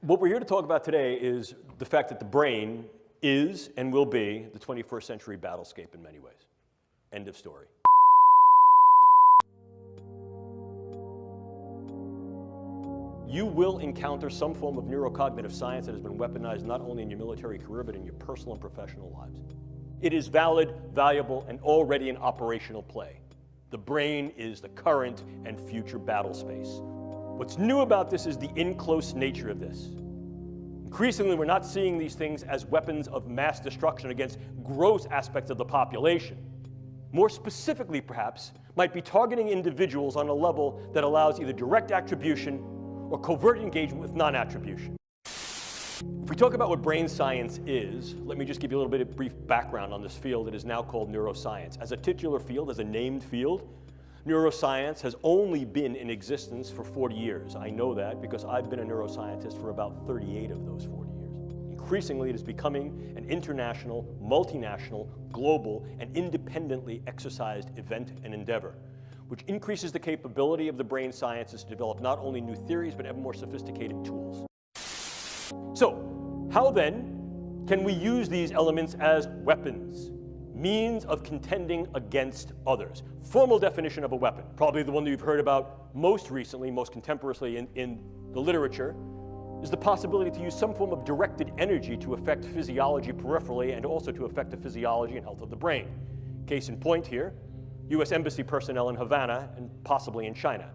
What we're here to talk about today is the fact that the brain is and will be the 21st century battlescape in many ways. End of story. You will encounter some form of neurocognitive science that has been weaponized not only in your military career, but in your personal and professional lives. It is valid, valuable, and already in operational play. The brain is the current and future battle space. What's new about this is the in-close nature of this. Increasingly, we're not seeing these things as weapons of mass destruction against gross aspects of the population. More specifically, perhaps, might be targeting individuals on a level that allows either direct attribution or covert engagement with non-attribution. If we talk about what brain science is, let me just give you a little bit of brief background on this field that is now called neuroscience. As a titular field, as a named field, neuroscience has only been in existence for 40 years. I know that because I've been a neuroscientist for about 38 of those 40 years. Increasingly, it is becoming an international, multinational, global, and independently exercised event and endeavor, which increases the capability of the brain sciences to develop not only new theories, but ever more sophisticated tools. So, how then can we use these elements as weapons? Means of contending against others. Formal definition of a weapon, probably the one that you've heard about most recently, most contemporaneously in the literature, is the possibility to use some form of directed energy to affect physiology peripherally and also to affect the physiology and health of the brain. Case in point here, U.S. Embassy personnel in Havana and possibly in China.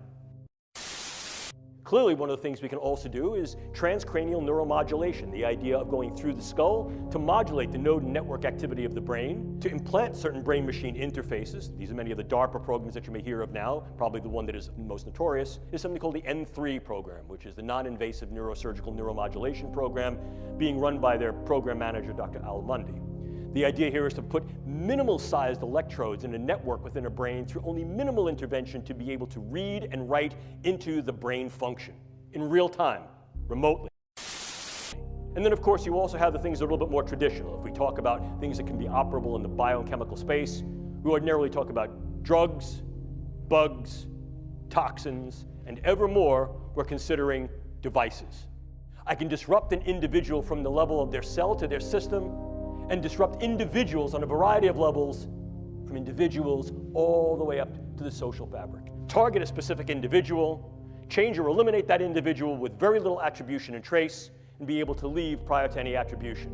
Clearly, one of the things we can also do is transcranial neuromodulation, the idea of going through the skull to modulate the node and network activity of the brain, to implant certain brain-machine interfaces. These are many of the DARPA programs that you may hear of now. Probably the one that is most notorious is something called the N3 program, which is the non-invasive neurosurgical neuromodulation program being run by their program manager, Dr. Al Mundi. The idea here is to put minimal-sized electrodes in a network within a brain through only minimal intervention to be able to read and write into the brain function in real time, remotely. And then, of course, you also have the things that are a little bit more traditional. If we talk about things that can be operable in the biochemical space, we ordinarily talk about drugs, bugs, toxins, and ever more, we're considering devices. I can disrupt an individual from the level of their cell to their system, and disrupt individuals on a variety of levels, from individuals all the way up to the social fabric. Target a specific individual, change or eliminate that individual with very little attribution and trace, and be able to leave prior to any attribution.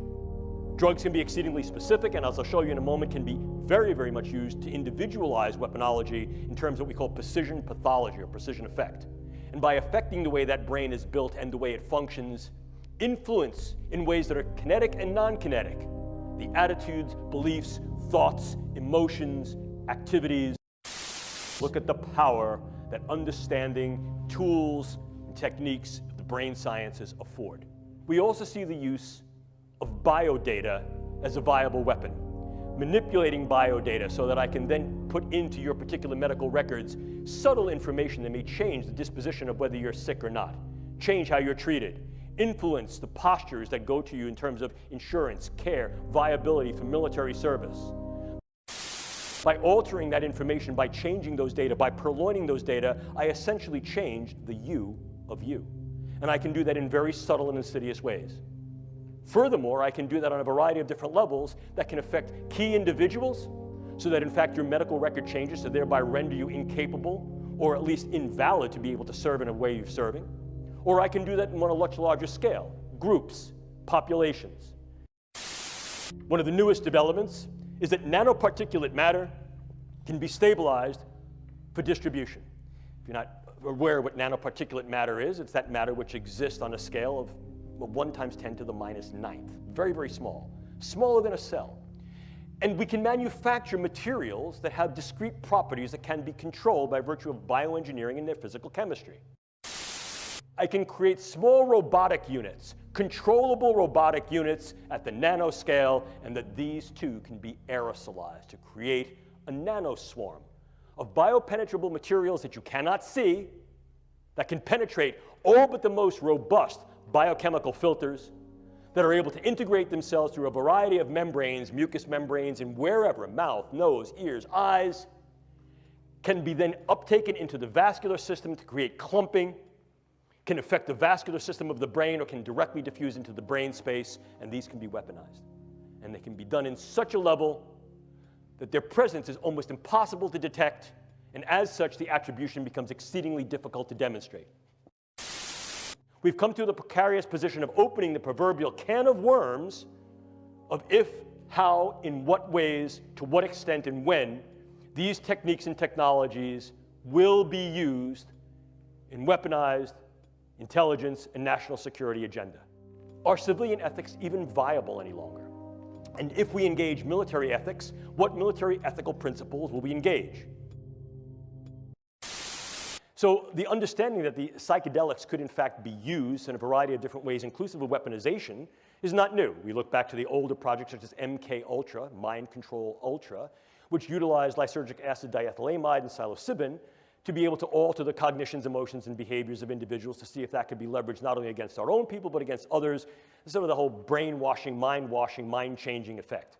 Drugs can be exceedingly specific, and as I'll show you in a moment, can be very, very much used to individualize weaponology in terms of what we call precision pathology or precision effect. And by affecting the way that brain is built and the way it functions, influence in ways that are kinetic and non-kinetic the attitudes, beliefs, thoughts, emotions, activities. Look at the power that understanding tools and techniques of the brain sciences afford. We also see the use of biodata as a viable weapon, manipulating biodata so that I can then put into your particular medical records subtle information that may change the disposition of whether you're sick or not, change how you're treated, influence the postures that go to you in terms of insurance, care, viability for military service. By altering that information, by changing those data, by purloining those data, I essentially change the you of you. And I can do that in very subtle and insidious ways. Furthermore, I can do that on a variety of different levels that can affect key individuals so that in fact your medical record changes to thereby render you incapable or at least invalid to be able to serve in a way you're serving. Or I can do that on a much larger scale, groups, populations. One of the newest developments is that nanoparticulate matter can be stabilized for distribution. If you're not aware of what nanoparticulate matter is, it's that matter which exists on a scale of 1 × 10⁻⁹. Very, very small, smaller than a cell. And we can manufacture materials that have discrete properties that can be controlled by virtue of bioengineering and their physical chemistry. I can create small robotic units, controllable robotic units at the nanoscale, and that these too can be aerosolized to create a nanoswarm of biopenetrable materials that you cannot see, that can penetrate all but the most robust biochemical filters, that are able to integrate themselves through a variety of membranes, mucous membranes, and wherever, mouth, nose, ears, eyes, can be then uptaken into the vascular system to create clumping, can affect the vascular system of the brain or can directly diffuse into the brain space, and these can be weaponized. And they can be done in such a level that their presence is almost impossible to detect, and as such, the attribution becomes exceedingly difficult to demonstrate. We've come to the precarious position of opening the proverbial can of worms of if, how, in what ways, to what extent, and when these techniques and technologies will be used in weaponized intelligence and national security agenda. Are civilian ethics even viable any longer? And if we engage military ethics, what military ethical principles will we engage? So the understanding that the psychedelics could in fact be used in a variety of different ways, inclusive of weaponization, is not new. We look back to the older projects such as MK Ultra, Mind Control Ultra, which utilized lysergic acid diethylamide and psilocybin to be able to alter the cognitions, emotions, and behaviors of individuals to see if that could be leveraged not only against our own people, but against others, sort of the whole brainwashing, mind-changing effect.